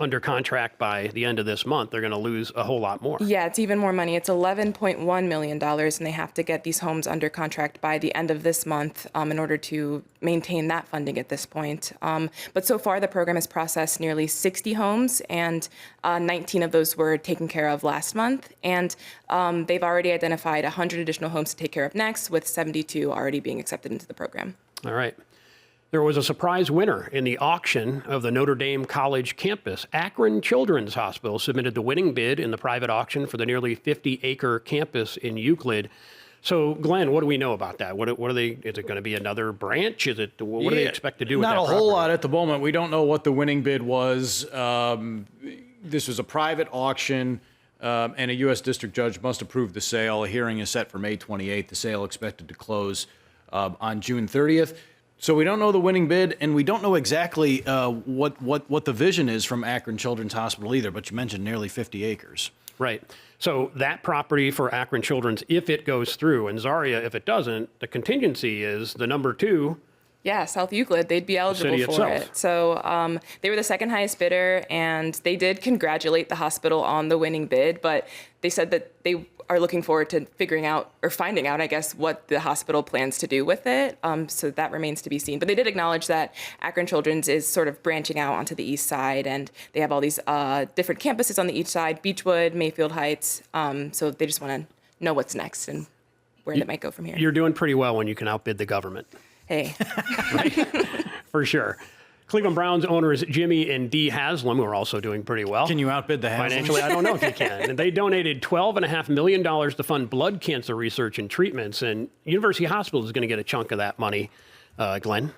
under contract by the end of this month, they're going to lose a whole lot more. Yeah, it's even more money. It's $11.1 million, and they have to get these homes under contract by the end of this month in order to maintain that funding at this point. But so far, the program has processed nearly 60 homes, and 19 of those were taken care of last month. And they've already identified 100 additional homes to take care of next, with 72 already being accepted into the program. All right. There was a surprise winner in the auction of the Notre Dame College campus. Akron Children's Hospital submitted the winning bid in the private auction for the nearly 50-acre campus in Euclid. So, Glenn, what do we know about that? What are they? Is it going to be another branch? What do they expect to do with that Not a property? whole lot at the moment. We don't know what the winning bid was. This was a private auction, and a U.S. district judge must approve the sale. A hearing is set for May 28th. The sale expected to close on June 30th. So we don't know the winning bid, and we don't know exactly what the vision is from Akron Children's Hospital either, but you mentioned nearly 50 acres. Right. So that property for Akron Children's, if it goes through, and Zaria, if it doesn't, the contingency is the number 2. Yeah, South Euclid, they'd be eligible city for itself. it. So they were the second highest bidder, and they did congratulate the hospital on the winning bid, but they said that they are looking forward to figuring out, or finding out, I guess, what the hospital plans to do with it. So that remains to be seen. But they did acknowledge that Akron Children's is sort of branching out onto the east side, and they have all these different campuses on the east side, Beechwood, Mayfield Heights. So they just want to know what's next and where that might go from here. You're doing pretty well when you can outbid the government. Hey. For sure. Cleveland Browns owners Jimmy and Dee Haslam, who are also doing pretty well. Can you outbid the Haslams? Financially, I don't know if you can. And they donated $12.5 million to fund blood cancer research and treatments. And University Hospital is going to get a chunk of that money. Glenn?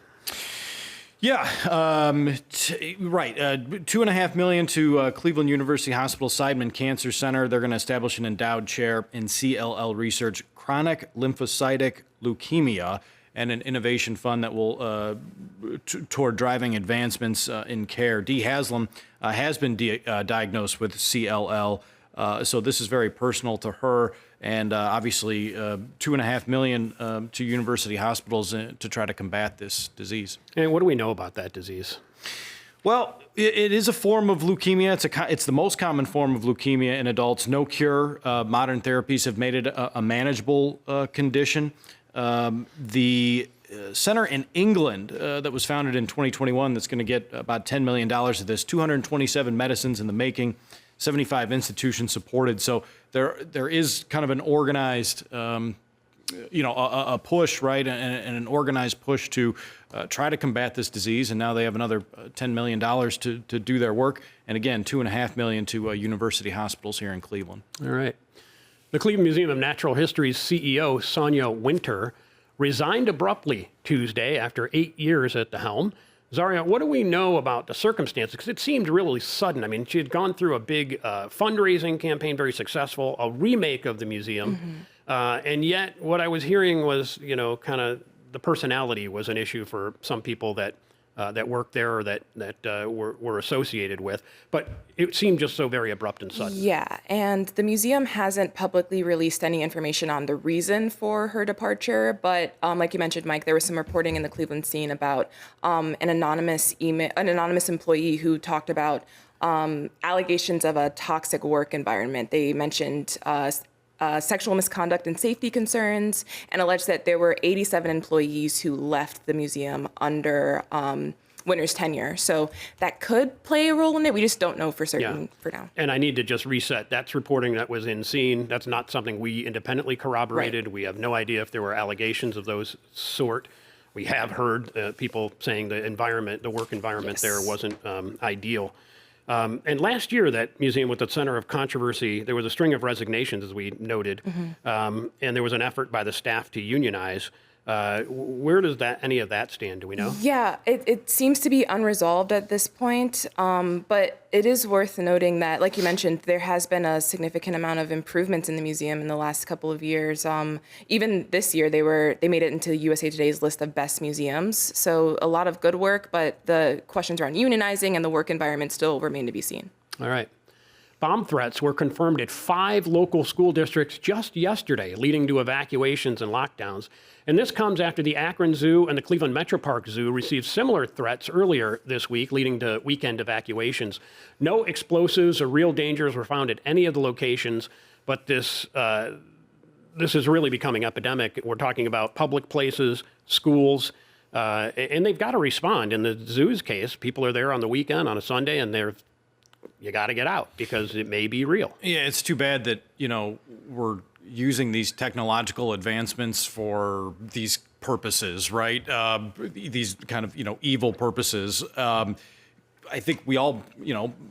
Yeah, right. $2.5 million to Cleveland University Hospital Seidman Cancer Center. They're going to establish an endowed chair in CLL research, chronic lymphocytic leukemia, and an innovation fund that will toward driving advancements in care. Dee Haslam has been diagnosed with CLL, so this is very personal to her. And obviously, $2.5 million to university hospitals to try to combat this disease. And what do we know about that disease? Well, it is a form of leukemia. It's the most common form of leukemia in adults. No cure. Modern therapies have made it a manageable condition. The center in England that was founded in 2021 that's going to get about $10 million of this, 227 medicines in the making, 75 institutions supported. So there is kind of an organized, a push, right, and an organized push to try to combat this disease. And now they have another $10 million to do their work. And again, $2.5 million to university hospitals here in Cleveland. All right. The Cleveland Museum of Natural History's CEO, Sonia Winter, resigned abruptly Tuesday after 8 years at the helm. Zaria, what do we know about the circumstances? Because it seemed really sudden. I mean, she had gone through a big fundraising campaign, very successful, a remake of the museum. And yet what I was hearing was, kind of the personality was an issue for some people that that work there or that were associated with. But it seemed just so very abrupt and sudden. Yeah, and the museum hasn't publicly released any information on the reason for her departure, but like you mentioned, Mike, there was some reporting in the Cleveland Scene about an anonymous employee who talked about allegations of a toxic work environment. They mentioned sexual misconduct and safety concerns, and alleged that there were 87 employees who left the museum under Winter's tenure. So that could play a role in it. We just don't know for certain for now. And I need to just reset. That's reporting that was in Scene. That's not something we independently corroborated. Right. We have no idea if there were allegations of those sort. We have heard people saying the work environment there wasn't ideal. And last year, that museum was the center of controversy. There was a string of resignations, as we noted, and there was an effort by the staff to unionize. Where does any of that stand? Do we know? Yeah, it seems to be unresolved at this point, but it is worth noting that, like you mentioned, there has been a significant amount of improvements in the museum in the last couple of years. Even this year, they made it into USA Today's list of best museums. So a lot of good work, but the questions around unionizing and the work environment still remain to be seen. All right. Bomb threats were confirmed at 5 local school districts just yesterday, leading to evacuations and lockdowns. And this comes after the Akron Zoo and the Cleveland Metro Park Zoo received similar threats earlier this week, leading to weekend evacuations. No explosives or real dangers were found at any of the locations, but this is really becoming epidemic. We're talking about public places, schools, and they've got to respond. In the zoo's case, people are there on the weekend, on a Sunday, and you got to get out because it may be real. Yeah, it's too bad that, we're using these technological advancements for these purposes, right? These kind of, evil purposes. I think we all,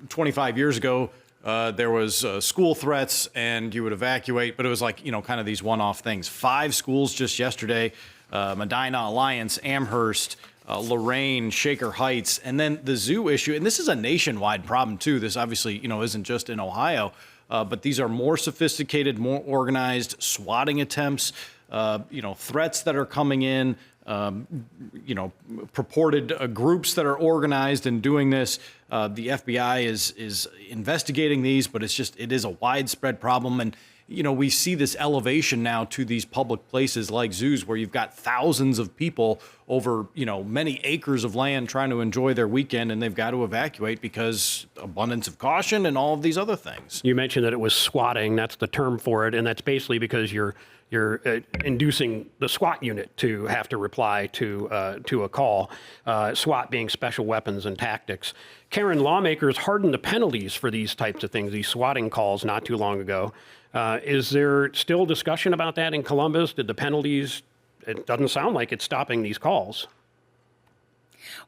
25 years ago, there was school threats and you would evacuate, but it was like, kind of these one-off things. 5 schools just yesterday, Medina Alliance, Amherst, Lorraine, Shaker Heights, and then the zoo issue. And this is a nationwide problem, too. This obviously, isn't just in Ohio, but these are more sophisticated, more organized swatting attempts, threats that are coming in, purported groups that are organized and doing this. The FBI is investigating these, but it is a widespread problem. And we see this elevation now to these public places like zoos where you've got thousands of people over, many acres of land trying to enjoy their weekend, and they've got to evacuate because abundance of caution and all of these other things. You mentioned that it was swatting. That's the term for it, and that's basically because you're inducing the SWAT unit to have to reply to a call. SWAT being special weapons and tactics. Karen, lawmakers hardened the penalties for these types of things, these swatting calls, not too long ago. Is there still discussion about that in Columbus? Did the penalties? It doesn't sound like it's stopping these calls.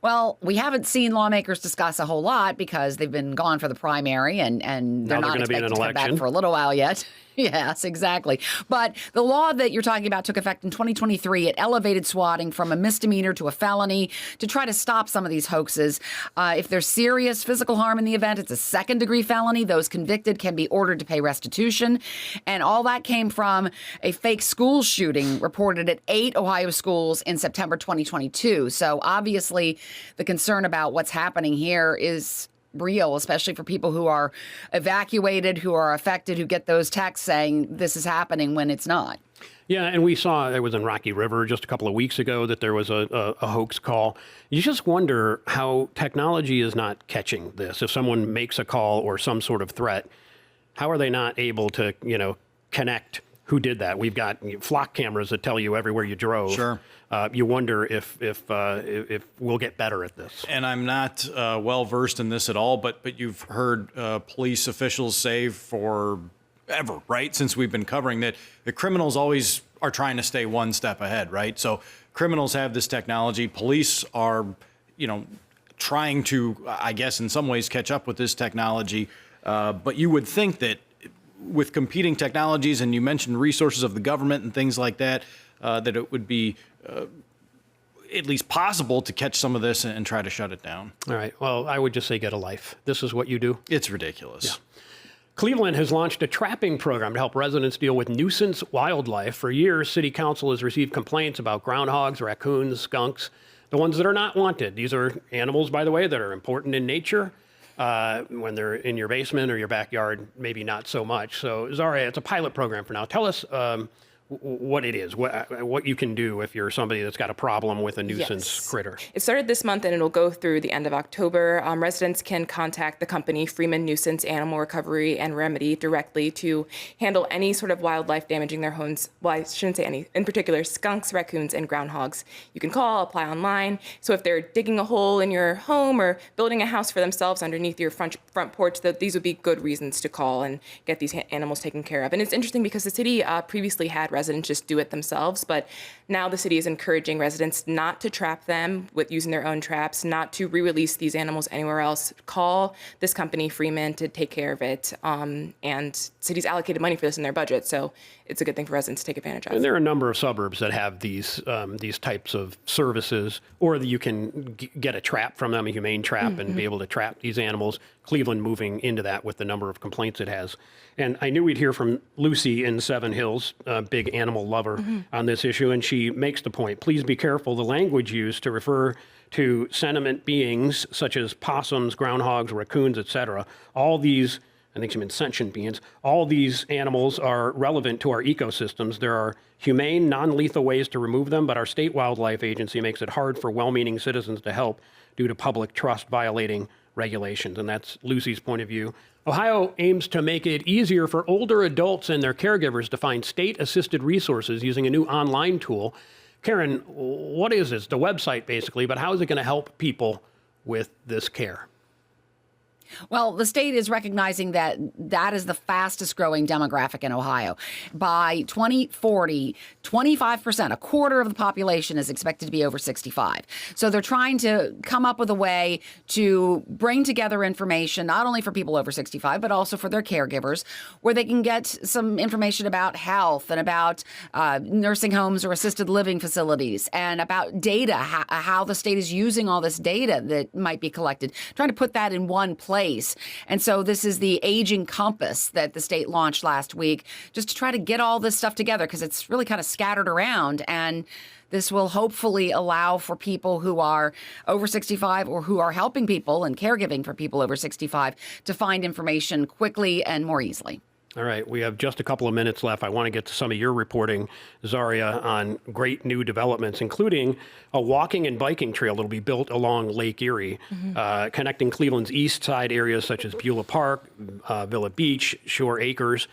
Well, we haven't seen lawmakers discuss a whole lot because they've been gone for the primary and they're not expected to come back for a little while yet. Yes, exactly. But the law that you're talking about took effect in 2023. It elevated swatting from a misdemeanor to a felony to try to stop some of these hoaxes. If there's serious physical harm in the event, it's a second-degree felony. Those convicted can be ordered to pay restitution. And all that came from a fake school shooting reported at 8 Ohio schools in September 2022. So obviously, the concern about what's happening here is real, especially for people who are evacuated, who are affected, who get those texts saying this is happening when it's not. Yeah, and we saw it was in Rocky River just a couple of weeks ago that there was a hoax call. You just wonder how technology is not catching this. If someone makes a call or some sort of threat, how are they not able to, connect who did that? We've got flock cameras that tell you everywhere you drove. Sure. You wonder if we'll get better at this. And I'm not well versed in this at all, but you've heard police officials say forever, right, since we've been covering that, the criminals always are trying to stay one step ahead, right? So criminals have this technology. Police are, trying to, I guess, in some ways catch up with this technology. But you would think that with competing technologies, and you mentioned resources of the government and things like that, that it would be at least possible to catch some of this and try to shut it down. All right. Well, I would just say get a life. This is what you do. It's ridiculous. Yeah. Cleveland has launched a trapping program to help residents deal with nuisance wildlife. For years, City Council has received complaints about groundhogs, raccoons, skunks. the ones that are not wanted. These are animals, by the way, that are important in nature. When they're in your basement or your backyard, maybe not so much. So Zaria, it's a pilot program for now. Tell us what it is, what you can do if you're somebody that's got a problem with a nuisance critter. It started this month and it'll go through the end of October. Residents can contact the company Freeman Nuisance Animal Recovery and Remedy directly to handle any sort of wildlife damaging their homes. Well, I shouldn't say any, in particular, skunks, raccoons, and groundhogs. You can call, apply online. So if they're digging a hole in your home or building a house for themselves underneath your front porch, these would be good reasons to call and get these animals taken care of. And it's interesting because the city previously had residents just do it themselves, but now the city is encouraging residents not to trap them with using their own traps, not to re-release these animals anywhere else. Call this company, Freeman, to take care of it. And city's allocated money for this in their budget, so it's a good thing for residents to take advantage of. And there are a number of suburbs that have these types of services, or that you can get a trap from them, a humane trap, and be able to trap these animals. Cleveland moving into that with the number of complaints it has. And I knew we'd hear from Lucy in Seven Hills, a big animal lover on this issue, and she makes the point, please be careful the language used to refer to sentient beings such as possums, groundhogs, raccoons, etc. All these, I think she meant sentient beings, all these animals are relevant to our ecosystems. There are humane, non-lethal ways to remove them, but our state wildlife agency makes it hard for well-meaning citizens to help due to public trust violating regulations. And that's Lucy's point of view. Ohio aims to make it easier for older adults and their caregivers to find state-assisted resources using a new online tool. Karen, what is this? The website, basically, but how is it going to help people with this care? Well, the state is recognizing that that is the fastest growing demographic in Ohio. By 2040, 25%, a quarter of the population is expected to be over 65. So they're trying to come up with a way to bring together information, not only for people over 65, but also for their caregivers, where they can get some information about health and about nursing homes or assisted living facilities and about data, how the state is using all this data that might be collected, trying to put that in one place. And so this is the Aging Compass that the state launched last week, just to try to get all this stuff together because it's really kind of scattered around. And this will hopefully allow for people who are over 65 or who are helping people and caregiving for people over 65 to find information quickly and more easily. All right, we have just a couple of minutes left. I want to get to some of your reporting, Zaria, on great new developments, including a walking and biking trail that will be built along Lake Erie, connecting Cleveland's east side areas such as Beulah Park, Villa Beach, Shore Acres.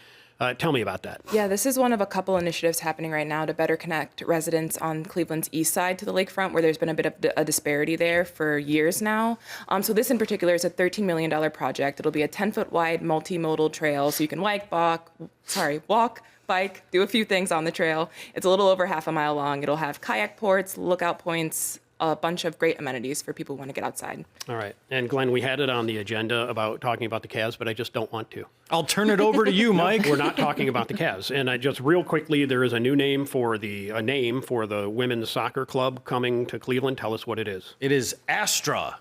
Tell me about that. Yeah, this is one of a couple initiatives happening right now to better connect residents on Cleveland's east side to the lakefront, where there's been a bit of a disparity there for years now. So this in particular is a $13 million project. It'll be a 10-foot wide multimodal trail, so you can walk, bike, do a few things on the trail. It's a little over half a mile long. It'll have kayak ports, lookout points, a bunch of great amenities for people who want to get outside. All right. And Glenn, we had it on the agenda about talking about the Cavs, but I just don't want to. I'll turn it over to you, Mike. We're not talking about the Cavs. And I just real quickly, there is a new name for the women's soccer club coming to Cleveland. Tell us what it is. It is Astra,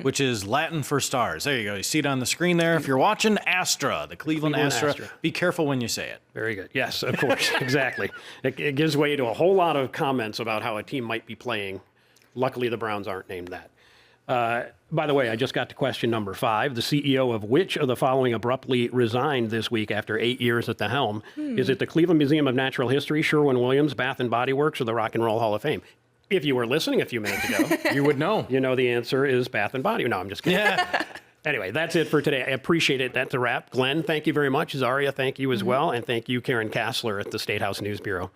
which is Latin for stars. There you go. You see it on the screen there. If you're watching, Astra, the Cleveland Astra. Be careful when you say it. Very good. Yes, of course. Exactly. It gives way to a whole lot of comments about how a team might be playing. Luckily, the Browns aren't named that. By the way, I just got to question number 5. The CEO of which of the following abruptly resigned this week after 8 years at the helm? Is it the Cleveland Museum of Natural History, Sherwin-Williams, Bath and Body Works, or the Rock and Roll Hall of Fame? If you were listening a few minutes ago, you would know. You know the answer is Bath and Body. No, I'm just kidding. Yeah. Anyway, that's it for today. I appreciate it. That's a wrap. Glenn, thank you very much. Zaria, thank you as well. And thank you, Karen Kassler at the State House News Bureau.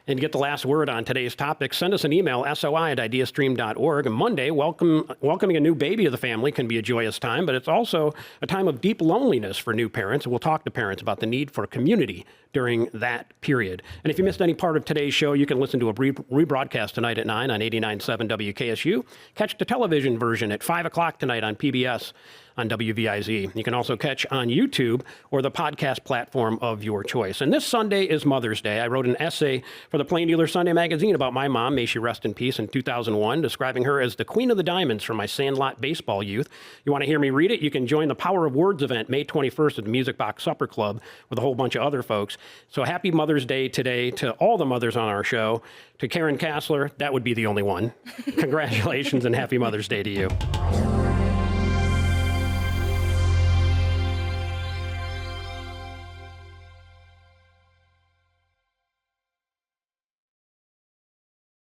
And to get the last word on today's topic, send us an email, soi@ideastream.org. And Monday, welcoming a new baby to the family can be a joyous time, but it's also a time of deep loneliness for new parents. And we'll talk to parents about the need for community during that period. And if you missed any part of today's show, you can listen to a rebroadcast tonight at 9 on 89.7 WKSU. Catch the television version at 5 o'clock tonight on PBS on WVIZ. You can also catch on YouTube or the podcast platform of your choice. And this Sunday is Mother's Day. I wrote an essay for the Plain Dealer Sunday magazine about my mom, may she rest in peace, in 2001, describing her as the Queen of the Diamonds from my Sandlot baseball youth. You want to hear me read it? You can join the Power of Words event May 21st at the Music Box Supper Club with a whole bunch of other folks. So happy Mother's Day today to all the mothers on our show. To Karen Kassler, that would be the only one. Congratulations and happy Mother's Day to you.